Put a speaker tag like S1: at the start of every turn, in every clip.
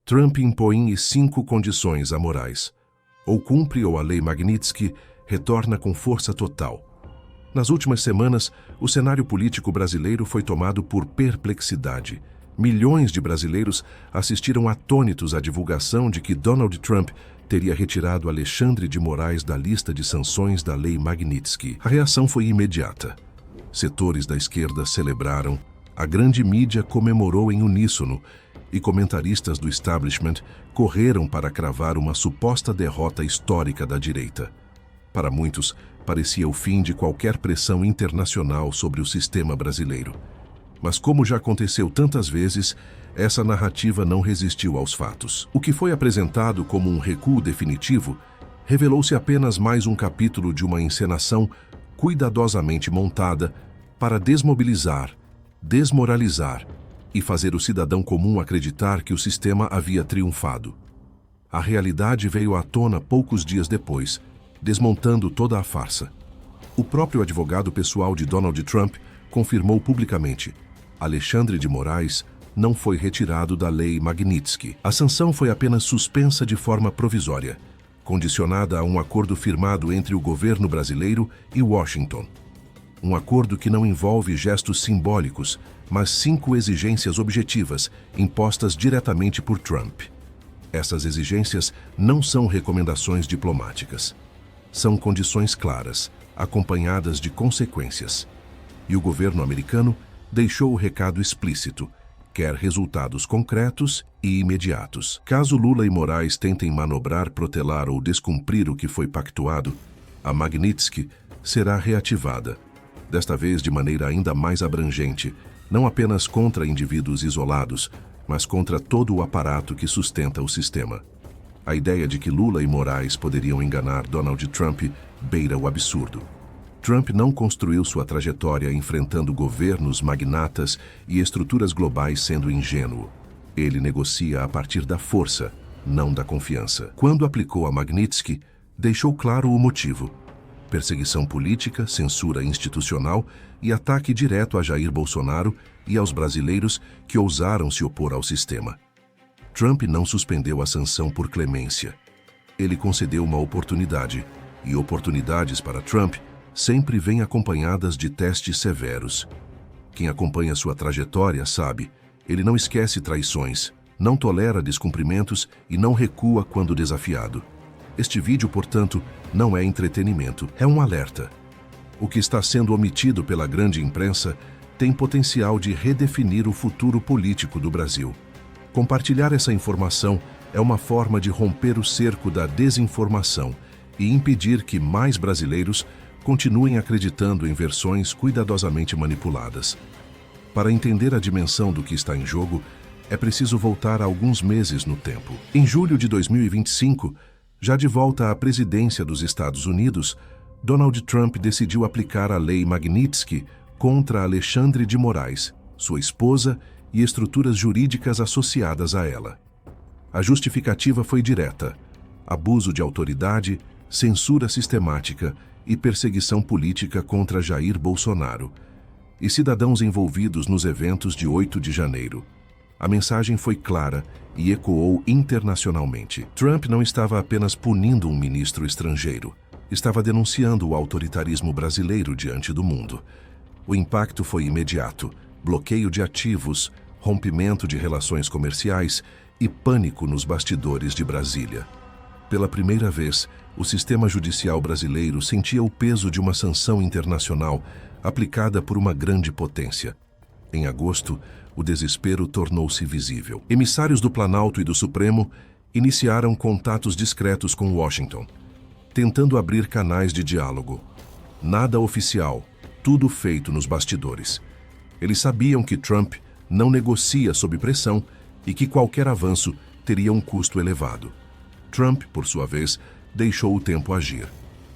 S1: Trump impõe 5 condições amorais. Ou cumpre ou a Lei Magnitsky retorna com força total. Nas últimas semanas, o cenário político brasileiro foi tomado por perplexidade. Milhões de brasileiros assistiram atônitos à divulgação de que Donald Trump teria retirado Alexandre de Moraes da lista de sanções da Lei Magnitsky. A reação foi imediata. Setores da esquerda celebraram, a grande mídia comemorou em uníssono e comentaristas do establishment correram para cravar uma suposta derrota histórica da direita. Para muitos, parecia o fim de qualquer pressão internacional sobre o sistema brasileiro. Mas como já aconteceu tantas vezes, essa narrativa não resistiu aos fatos. O que foi apresentado como um recuo definitivo revelou-se apenas mais um capítulo de uma encenação cuidadosamente montada para desmobilizar, desmoralizar e fazer o cidadão comum acreditar que o sistema havia triunfado. A realidade veio à tona poucos dias depois, desmontando toda a farsa. O próprio advogado pessoal de Donald Trump confirmou publicamente: Alexandre de Moraes não foi retirado da Lei Magnitsky. A sanção foi apenas suspensa de forma provisória, condicionada a um acordo firmado entre o governo brasileiro e Washington. Um acordo que não envolve gestos simbólicos, mas 5 exigências objetivas impostas diretamente por Trump. Essas exigências não são recomendações diplomáticas. São condições claras, acompanhadas de consequências. E o governo americano deixou o recado explícito: quer resultados concretos e imediatos. Caso Lula e Moraes tentem manobrar, protelar ou descumprir o que foi pactuado, a Magnitsky será reativada, desta vez de maneira ainda mais abrangente, não apenas contra indivíduos isolados, mas contra todo o aparato que sustenta o sistema. A ideia de que Lula e Moraes poderiam enganar Donald Trump beira o absurdo. Trump não construiu sua trajetória enfrentando governos, magnatas e estruturas globais sendo ingênuo. Ele negocia a partir da força, não da confiança. Quando aplicou a Magnitsky, deixou claro o motivo: perseguição política, censura institucional e ataque direto a Jair Bolsonaro e aos brasileiros que ousaram se opor ao sistema. Trump não suspendeu a sanção por clemência. Ele concedeu uma oportunidade, e oportunidades para Trump sempre vêm acompanhadas de testes severos. Quem acompanha sua trajetória sabe, ele não esquece traições, não tolera descumprimentos e não recua quando desafiado. Este vídeo, portanto, não é entretenimento, é um alerta. O que está sendo omitido pela grande imprensa tem potencial de redefinir o futuro político do Brasil. Compartilhar essa informação é uma forma de romper o cerco da desinformação e impedir que mais brasileiros continuem acreditando em versões cuidadosamente manipuladas. Para entender a dimensão do que está em jogo, é preciso voltar a alguns meses no tempo. Em julho de 2025, já de volta à presidência dos Estados Unidos, Donald Trump decidiu aplicar a Lei Magnitsky contra Alexandre de Moraes, sua esposa e estruturas jurídicas associadas a ela. A justificativa foi direta: abuso de autoridade, censura sistemática e perseguição política contra Jair Bolsonaro e cidadãos envolvidos nos eventos de 8 de janeiro. A mensagem foi clara e ecoou internacionalmente. Trump não estava apenas punindo um ministro estrangeiro, estava denunciando o autoritarismo brasileiro diante do mundo. O impacto foi imediato: bloqueio de ativos, rompimento de relações comerciais e pânico nos bastidores de Brasília. Pela primeira vez, o sistema judicial brasileiro sentia o peso de uma sanção internacional aplicada por uma grande potência. Em agosto, o desespero tornou-se visível. Emissários do Planalto e do Supremo iniciaram contatos discretos com Washington, tentando abrir canais de diálogo. Nada oficial, tudo feito nos bastidores. Eles sabiam que Trump não negocia sob pressão e que qualquer avanço teria um custo elevado. Trump, por sua vez, deixou o tempo agir.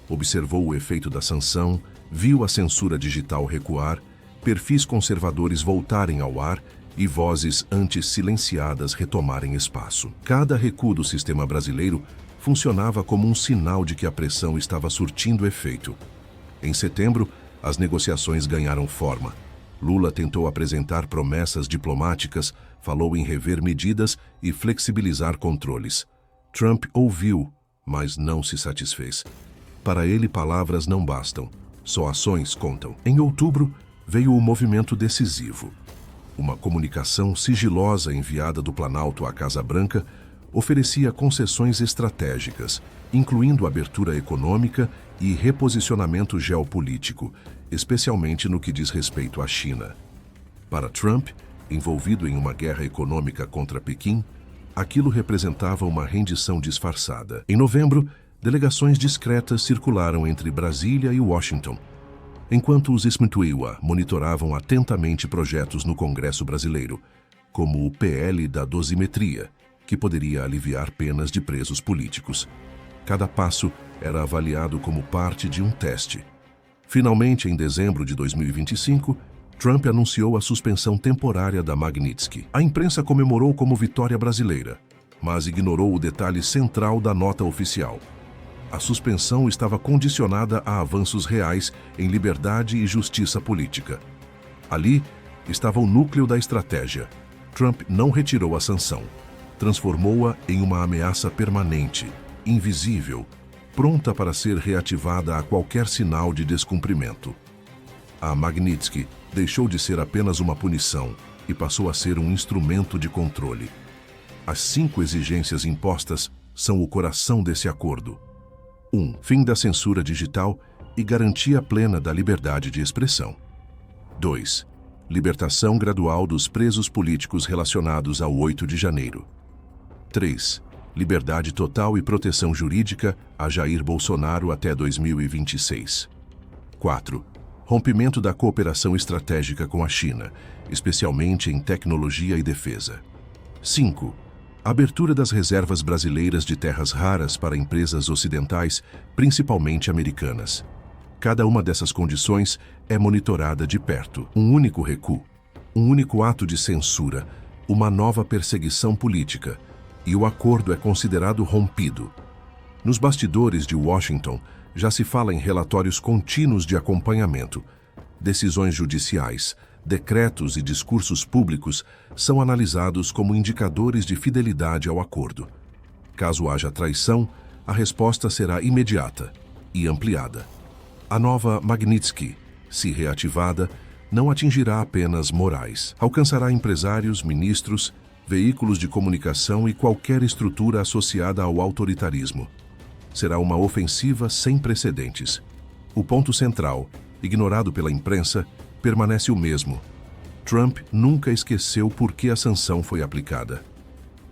S1: Observou o efeito da sanção, viu a censura digital recuar, perfis conservadores voltarem ao ar e vozes antes silenciadas retomarem espaço. Cada recuo do sistema brasileiro funcionava como um sinal de que a pressão estava surtindo efeito. Em setembro, as negociações ganharam forma. Lula tentou apresentar promessas diplomáticas, falou em rever medidas e flexibilizar controles. Trump ouviu, mas não se satisfez. Para ele, palavras não bastam, só ações contam. Em outubro, veio o movimento decisivo. Uma comunicação sigilosa enviada do Planalto à Casa Branca oferecia concessões estratégicas, incluindo abertura econômica e reposicionamento geopolítico, especialmente no que diz respeito à China. Para Trump, envolvido em uma guerra econômica contra Pequim, aquilo representava uma rendição disfarçada. Em novembro, delegações discretas circularam entre Brasília e Washington, enquanto os Smithwiwa monitoravam atentamente projetos no Congresso brasileiro, como o PL da dosimetria, que poderia aliviar penas de presos políticos. Cada passo era avaliado como parte de um teste. Finalmente, em dezembro de 2025, Trump anunciou a suspensão temporária da Magnitsky. A imprensa comemorou como vitória brasileira, mas ignorou o detalhe central da nota oficial. A suspensão estava condicionada a avanços reais em liberdade e justiça política. Ali estava o núcleo da estratégia. Trump não retirou a sanção. Transformou-a em uma ameaça permanente, invisível, pronta para ser reativada a qualquer sinal de descumprimento. A Magnitsky deixou de ser apenas uma punição e passou a ser um instrumento de controle. As 5 exigências impostas são o coração desse acordo. 1. Fim da censura digital e garantia plena da liberdade de expressão. 2. Libertação gradual dos presos políticos relacionados ao 8 de janeiro. 3. Liberdade total e proteção jurídica a Jair Bolsonaro até 2026. 4. Rompimento da cooperação estratégica com a China, especialmente em tecnologia e defesa. 5. Abertura das reservas brasileiras de terras raras para empresas ocidentais, principalmente americanas. Cada uma dessas condições é monitorada de perto. Um único recuo, um único ato de censura, uma nova perseguição política, e o acordo é considerado rompido. Nos bastidores de Washington, já se fala em relatórios contínuos de acompanhamento. Decisões judiciais, decretos e discursos públicos são analisados como indicadores de fidelidade ao acordo. Caso haja traição, a resposta será imediata e ampliada. A nova Magnitsky, se reativada, não atingirá apenas Moraes. Alcançará empresários, ministros, veículos de comunicação e qualquer estrutura associada ao autoritarismo. Será uma ofensiva sem precedentes. O ponto central, ignorado pela imprensa, permanece o mesmo. Trump nunca esqueceu por que a sanção foi aplicada.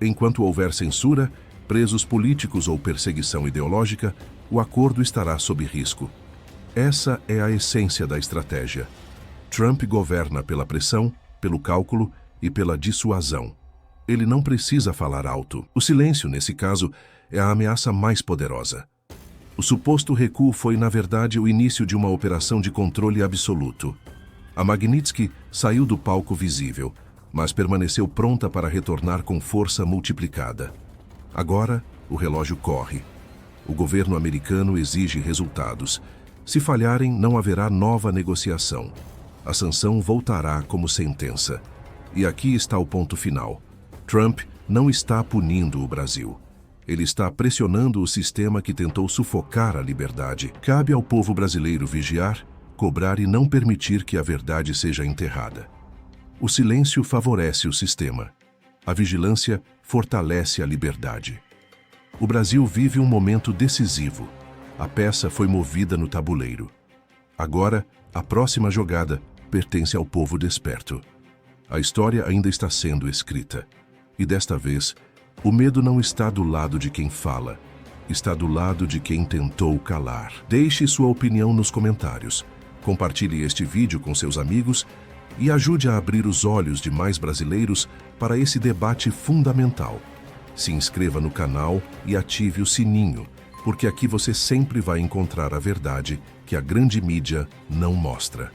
S1: Enquanto houver censura, presos políticos ou perseguição ideológica, o acordo estará sob risco. Essa é a essência da estratégia. Trump governa pela pressão, pelo cálculo e pela dissuasão. Ele não precisa falar alto. O silêncio, nesse caso, é a ameaça mais poderosa. O suposto recuo foi, na verdade, o início de uma operação de controle absoluto. A Magnitsky saiu do palco visível, mas permaneceu pronta para retornar com força multiplicada. Agora, o relógio corre. O governo americano exige resultados. Se falharem, não haverá nova negociação. A sanção voltará como sentença. E aqui está o ponto final. Trump não está punindo o Brasil. Ele está pressionando o sistema que tentou sufocar a liberdade. Cabe ao povo brasileiro vigiar, cobrar e não permitir que a verdade seja enterrada. O silêncio favorece o sistema. A vigilância fortalece a liberdade. O Brasil vive um momento decisivo. A peça foi movida no tabuleiro. Agora, a próxima jogada pertence ao povo desperto. A história ainda está sendo escrita. E desta vez, o medo não está do lado de quem fala, está do lado de quem tentou calar. Deixe sua opinião nos comentários, compartilhe este vídeo com seus amigos e ajude a abrir os olhos de mais brasileiros para esse debate fundamental. Se inscreva no canal e ative o sininho, porque aqui você sempre vai encontrar a verdade que a grande mídia não mostra.